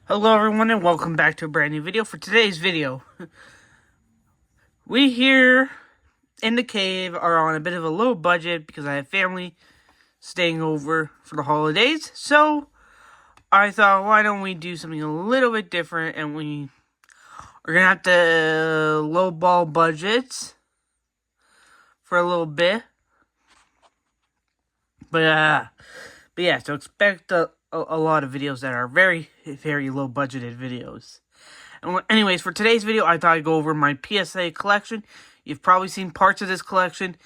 Hello everyone and welcome back to a brand new video. For today's video, we here in the cave are on a bit of a low budget because I have family staying over for the holidays. So I thought, why don't we do something a little bit different, and we are going to have to lowball budgets for a little bit. But yeah, so expect a lot of videos that are very, very low budgeted videos. And anyways, for today's video, I thought I'd go over my PSA collection. You've probably seen parts of this collection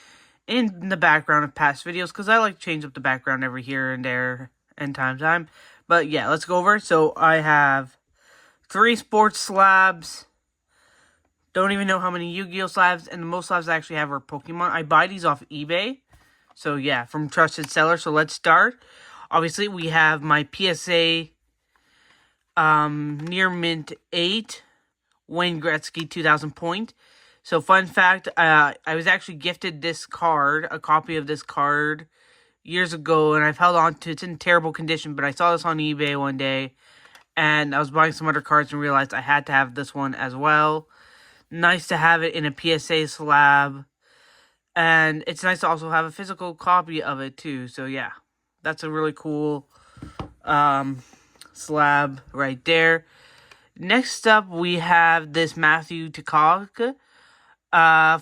in the background of past videos, because I like to change up the background every here and there and time. But yeah, let's go over it. So I have 3 sports slabs. Don't even know how many Yu-Gi-Oh slabs, and the most slabs I actually have are Pokemon. I buy these off eBay. So yeah, from trusted sellers. So let's start. Obviously, we have my PSA Near Mint 8 Wayne Gretzky 2000 point. So fun fact, I was actually gifted this card, a copy of this card, years ago, and I've held on to it. It's in terrible condition, but I saw this on eBay one day, and I was buying some other cards and realized I had to have this one as well. Nice to have it in a PSA slab, and it's nice to also have a physical copy of it too. So yeah, that's a really cool slab right there. Next up, we have this Matthew Tkachuk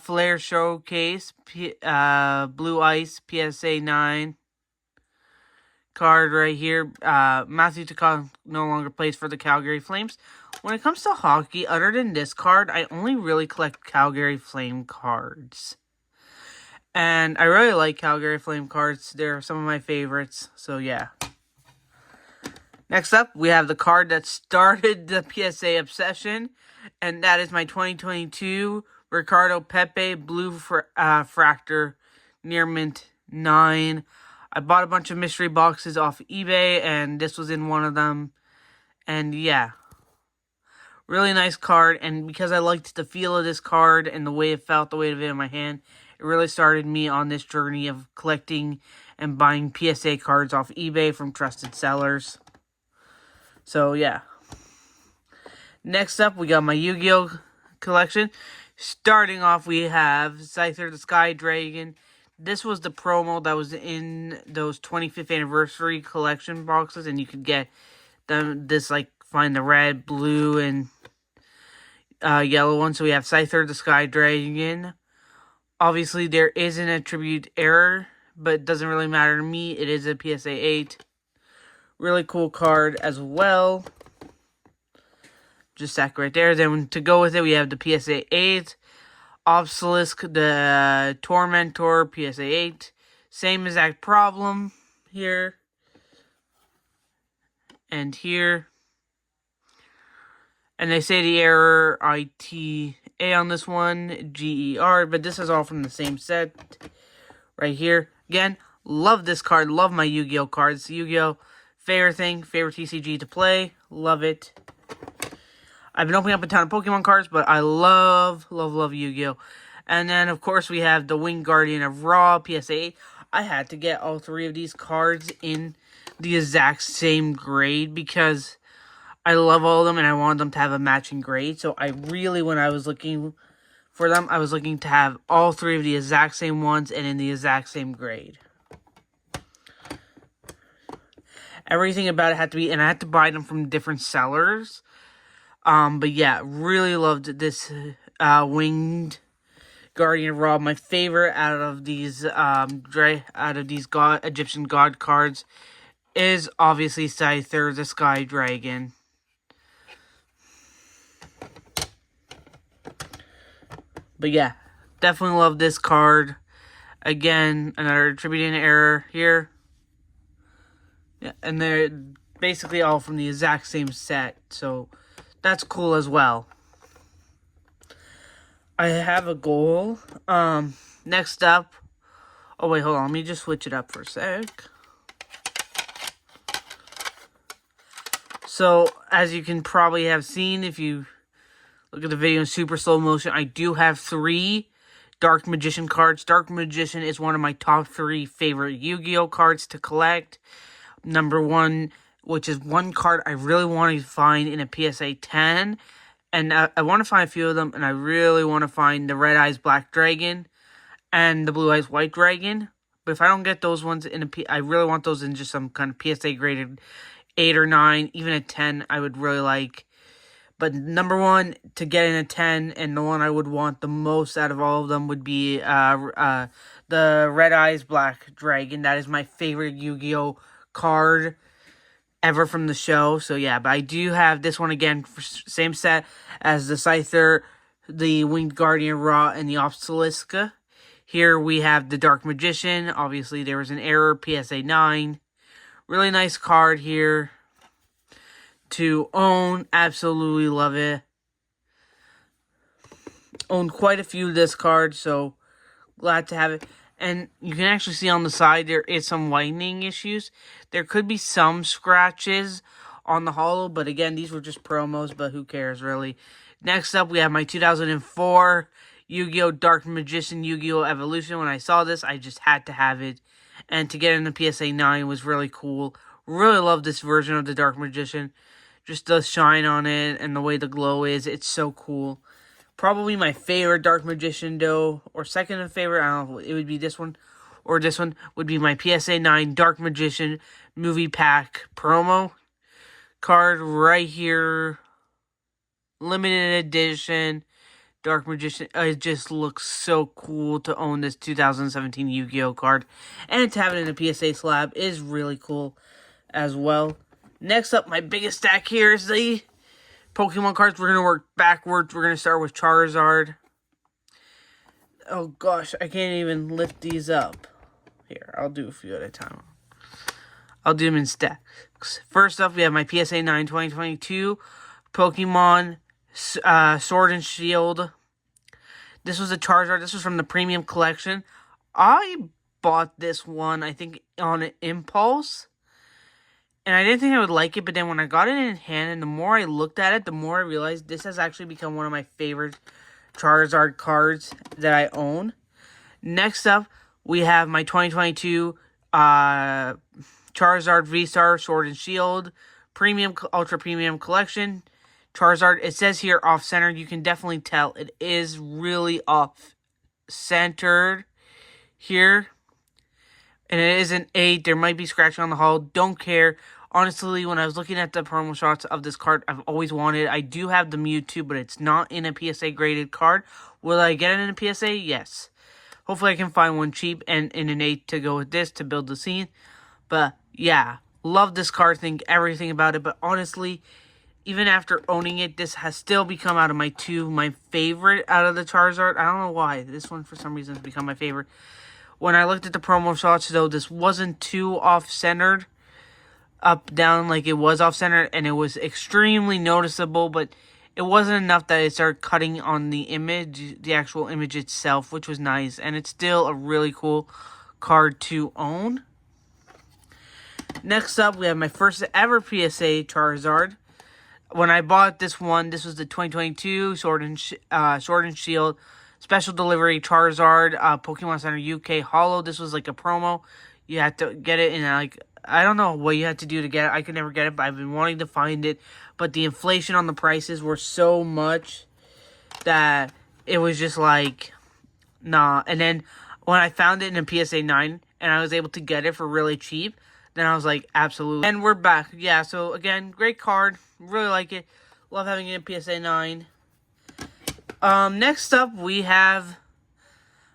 Flair Showcase Blue Ice PSA 9 card right here. Matthew Tkachuk no longer plays for the Calgary Flames. When it comes to hockey, other than this card, I only really collect Calgary Flame cards. And I really like Calgary Flame cards. They're some of my favorites. So yeah. Next up, we have the card that started the PSA obsession, and that is my 2022 Ricardo Pepe Blue Fractor Near Mint 9. I bought a bunch of mystery boxes off eBay, and this was in one of them. And yeah, really nice card, and because I liked the feel of this card and the way it felt, the weight of it in my hand, it really started me on this journey of collecting and buying PSA cards off eBay from trusted sellers. So, yeah. Next up, we got my Yu-Gi-Oh! Collection. Starting off, we have Scyther the Sky Dragon. This was the promo that was in those 25th anniversary collection boxes, and you could get them, find the red, blue, and yellow one. So we have Scyther the Sky Dragon. Obviously, there is an attribute error, but it doesn't really matter to me. It is a PSA 8. Really cool card as well. Just stack right there. Then to go with it, we have the PSA 8. Obelisk, the Tormentor, PSA 8. Same exact problem here. And here. And they say the error ITA on this one, GER. But this is all from the same set right here. Again, love this card. Love my Yu-Gi-Oh cards. Yu-Gi-Oh! Favorite TCG to play. Love it. I've been opening up a ton of Pokemon cards, but I love Yu-Gi-Oh! And then, of course, we have the Winged Guardian of Ra, PSA 8. I had to get all 3 of these cards in the exact same grade because I love all of them and I wanted them to have a matching grade. So I really, when I was looking for them, I was looking to have all 3 of the exact same ones and in the exact same grade. Everything about it had to be, and I had to buy them from different sellers. But yeah, really loved this Winged Guardian of Ra. My favorite out of these Egyptian god cards is obviously Scyther the Sky Dragon. But yeah, definitely love this card. Again, another attributing error here. Yeah, and they're basically all from the exact same set, so that's cool as well. I have a goal. Next up. Oh, wait, hold on. Let me just switch it up for a sec. So, as you can probably have seen, if you look at the video in super slow motion, I do have 3 Dark Magician cards. Dark Magician is one of my top 3 favorite Yu-Gi-Oh cards to collect. Number 1 which is one card I really want to find in a PSA 10. And I want to find a few of them, and I really want to find the Red Eyes Black Dragon and the Blue Eyes White Dragon. But if I don't get those ones I really want those in just some kind of PSA graded 8 or 9, even a 10 I would really like. But number one to get in a 10, and the one I would want the most out of all of them would be the Red Eyes Black Dragon. That is my favorite Yu-Gi-Oh card ever from the show. So yeah, but I do have this one again, same set as the Scyther, the Winged Guardian Ra, and the Obelisk. Here we have the Dark Magician. Obviously there was an error, PSA 9. Really nice card here to own. Absolutely love it. Own quite a few of this card, so glad to have it. And you can actually see on the side there is some whitening issues. There could be some scratches on the holo, but again, these were just promos, but who cares really. Next up, we have my 2004 Yu-Gi-Oh! Dark Magician Yu-Gi-Oh! Evolution. When I saw this, I just had to have it. And to get in the PSA 9 was really cool. Really love this version of the Dark Magician. Just the shine on it and the way the glow is. It's so cool. Probably my favorite Dark Magician, though, or second favorite, I don't know, it would be this one, or this one would be my PSA 9 Dark Magician Movie Pack promo card right here. Limited edition Dark Magician. It just looks so cool to own this 2017 Yu-Gi-Oh card. And to have it in a PSA slab is really cool as well. Next up, my biggest stack here is the Pokemon cards. We're going to work backwards. We're going to start with Charizard. Oh gosh, I can't even lift these up. Here, I'll do a few at a time. I'll do them in stacks. First up, we have my PSA 9 2022 Pokemon Sword and Shield. This was a Charizard. This was from the Premium Collection. I bought this one, I think, on an impulse. And I didn't think I would like it, but then when I got it in hand, and the more I looked at it, the more I realized this has actually become one of my favorite Charizard cards that I own. Next up, we have my 2022 Charizard V-Star Sword and Shield Premium Ultra Premium Collection. Charizard, it says here off-centered. You can definitely tell it is really off-centered here. And it is an 8. There might be scratching on the hull. Don't care. Honestly, when I was looking at the promo shots of this card, I've always wanted. I do have the Mewtwo, but it's not in a PSA graded card. Will I get it in a PSA? Yes. Hopefully I can find one cheap and in an 8 to go with this to build the scene. But yeah, love this card. Think everything about it. But honestly, even after owning it, this has still become out of my favorite out of the Charizard. I don't know why. This one, for some reason, has become my favorite. When I looked at the promo shots, though, this wasn't too off-centered, up, down, like it was off-centered, and it was extremely noticeable, but it wasn't enough that it started cutting on the image, the actual image itself, which was nice, and it's still a really cool card to own. Next up, we have my first ever PSA Charizard. When I bought this one, this was the 2022 Sword and Shield Special Delivery Charizard, Pokemon Center UK Holo. This was like a promo. You had to get it in like, I don't know what you had to do to get it. I could never get it, but I've been wanting to find it. But the inflation on the prices were so much that it was just like, nah. And then when I found it in a PSA 9 and I was able to get it for really cheap, then I was like, absolutely. And we're back. Yeah, so again, great card. Really like it. Love having it in PSA 9. Next up, we have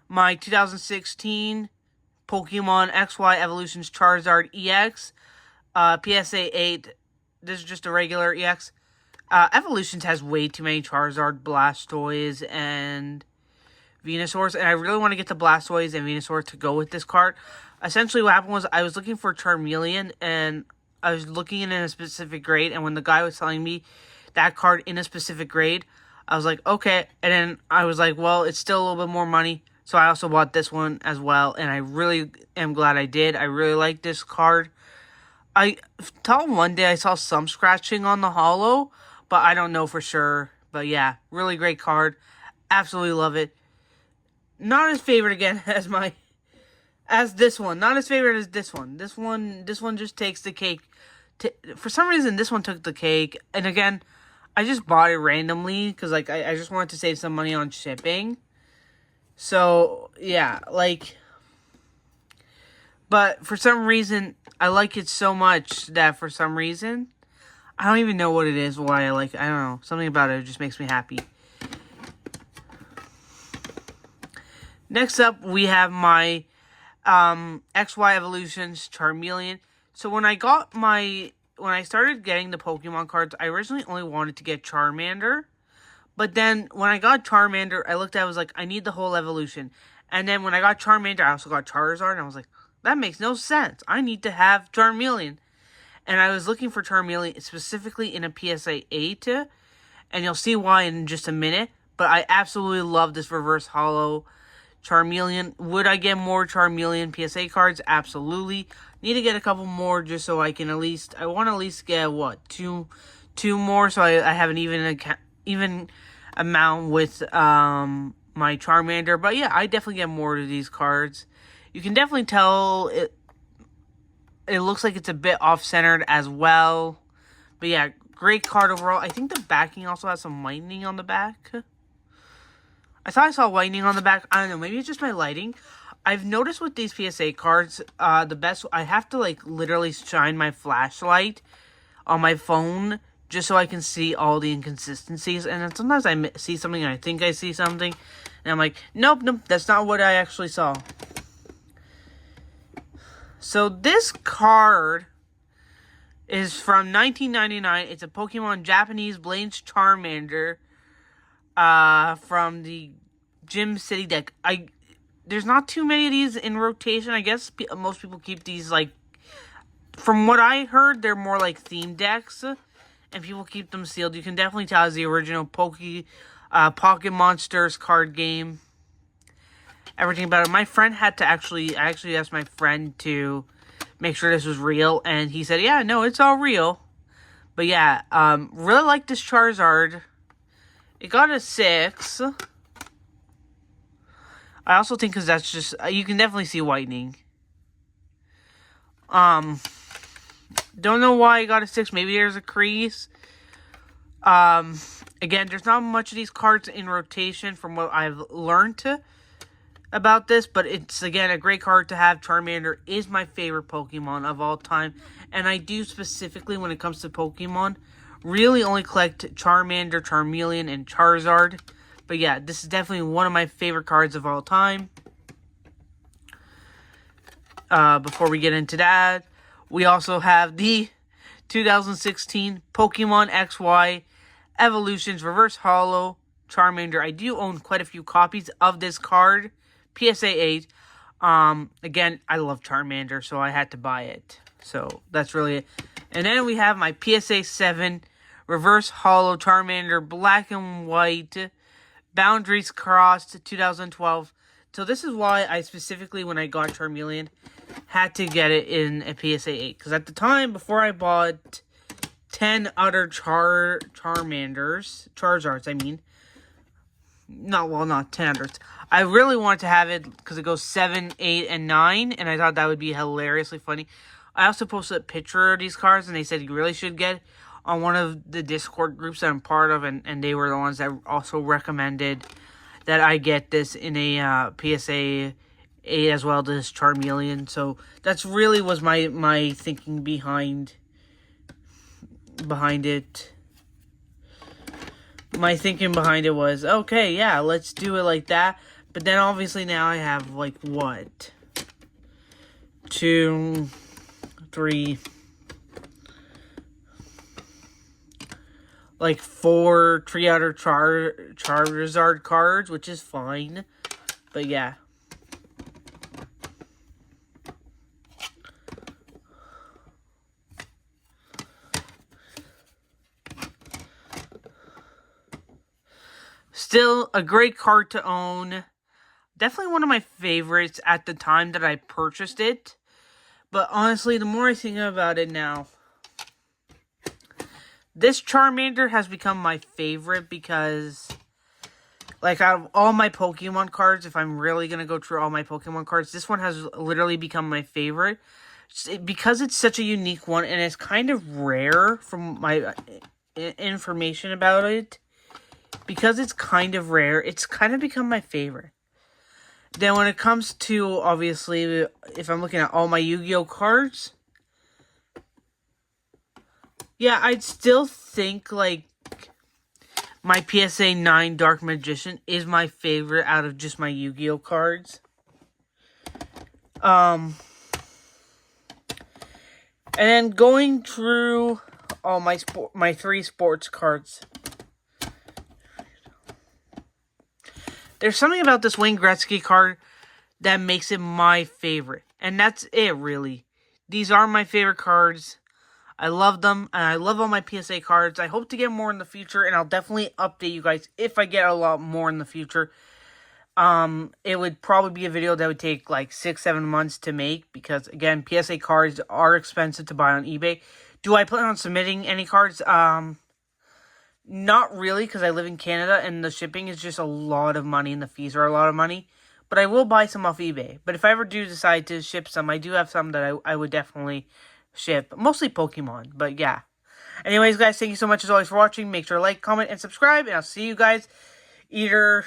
my 2016 Pokemon XY Evolutions Charizard EX. PSA 8. This is just a regular EX. Evolutions has way too many Charizard, Blastoise, and Venusaurs. And I really want to get the Blastoise and Venusaur to go with this card. Essentially, what happened was I was looking for Charmeleon, and I was looking in a specific grade. And when the guy was telling me that card in a specific grade, I was like, okay. And then I was like, well, it's still a little bit more money. So I also bought this one as well. And I really am glad I did. I really like this card. I thought one day I saw some scratching on the holo, but I don't know for sure. But yeah, really great card. Absolutely love it. Not as favorite again as this one. Not as favorite as this one. This one just takes the cake for some reason, this one took the cake. And again, I just bought it randomly because, like, I just wanted to save some money on shipping. So, yeah, like... But for some reason, I like it so much that for some reason, I don't even know what it is, why I like it. I don't know. Something about it just makes me happy. Next up, we have my XY Evolutions Charmeleon. So when I started getting the Pokemon cards, I originally only wanted to get Charmander. But then when I got Charmander, I looked at it, I was like, I need the whole evolution. And then when I got Charmander, I also got Charizard, and I was like, that makes no sense. I need to have Charmeleon. And I was looking for Charmeleon specifically in a PSA 8. And you'll see why in just a minute. But I absolutely love this reverse holo Charmeleon. Would I get more Charmeleon PSA cards? Absolutely. Need to get a couple more just so I can I want to at least get, what, two more so I have an even amount with my Charmander. But yeah, I definitely get more to these cards. You can definitely tell it looks like it's a bit off-centered as well. But yeah, great card overall. I think the backing also has some lightning on the back. I thought I saw lightning on the back. I don't know, maybe it's just my lighting. I've noticed with these PSA cards, the best... I have to, like, literally shine my flashlight on my phone just so I can see all the inconsistencies. And then sometimes I see something and I think I see something. And I'm like, nope, that's not what I actually saw. So this card is from 1999. It's a Pokemon Japanese Blaine's Charmander from the Gym City deck. There's not too many of these in rotation. I guess most people keep these, like... From what I heard, they're more like theme decks. And people keep them sealed. You can definitely tell it's the original Pocket Monsters card game. Everything about it. My friend had to I actually asked my friend to make sure this was real, and he said, yeah, no, it's all real. But yeah, really like this Charizard. It got a 6. I also think because that's just, you can definitely see whitening. Don't know why I got a 6. Maybe there's a crease. Again, there's not much of these cards in rotation from what I've learned about this, but it's, again, a great card to have. Charmander is my favorite Pokemon of all time, and I do specifically, when it comes to Pokemon, really only collect Charmander, Charmeleon, and Charizard. But yeah, this is definitely one of my favorite cards of all time. Before we get into that, we also have the 2016 Pokemon XY Evolutions Reverse Holo Charmander. I do own quite a few copies of this card. PSA 8. Again, I love Charmander, so I had to buy it. So, that's really it. And then we have my PSA 7 Reverse Holo Charmander Black and White Boundaries Crossed 2012. So, this is why I specifically, when I got Charmeleon, had to get it in a PSA 8. Because at the time, before I bought 10 other Charizards, I mean. Not 10 others. I really wanted to have it because it goes 7, 8, and 9. And I thought that would be hilariously funny. I also posted a picture of these cards, and they said you really should get on one of the Discord groups that I'm part of. And they were the ones that also recommended that I get this in a PSA 8 as well, this Charmeleon. So that's really was my thinking behind it. My thinking behind it was, okay, yeah, let's do it like that. But then obviously now I have, like, what? 2, 3, like 4 other Charizard cards, which is fine. But yeah. Still a great card to own. Definitely one of my favorites at the time that I purchased it. But honestly, the more I think about it now, this Charmander has become my favorite because, like, out of all my Pokemon cards, if I'm really going to go through all my Pokemon cards, this one has literally become my favorite. because it's such a unique one and it's kind of rare from my information about it. Because it's kind of rare, it's kind of become my favorite. Then when it comes to, obviously, if I'm looking at all my Yu-Gi-Oh cards, yeah, I'd still think, like, my PSA 9 Dark Magician is my favorite out of just my Yu-Gi-Oh cards. And then going through all my 3 sports cards. There's something about this Wayne Gretzky card that makes it my favorite. And that's it, really. These are my favorite cards. I love them, and I love all my PSA cards. I hope to get more in the future, and I'll definitely update you guys if I get a lot more in the future. It would probably be a video that would take like 6-7 months to make, because again, PSA cards are expensive to buy on eBay. Do I plan on submitting any cards? Not really, because I live in Canada, and the shipping is just a lot of money, and the fees are a lot of money. But I will buy some off eBay. But if I ever do decide to ship some, I do have some that I would definitely ship. Mostly Pokemon, but yeah. Anyways, guys, thank you so much as always for watching. Make sure to like, comment, and subscribe, and I'll see you guys either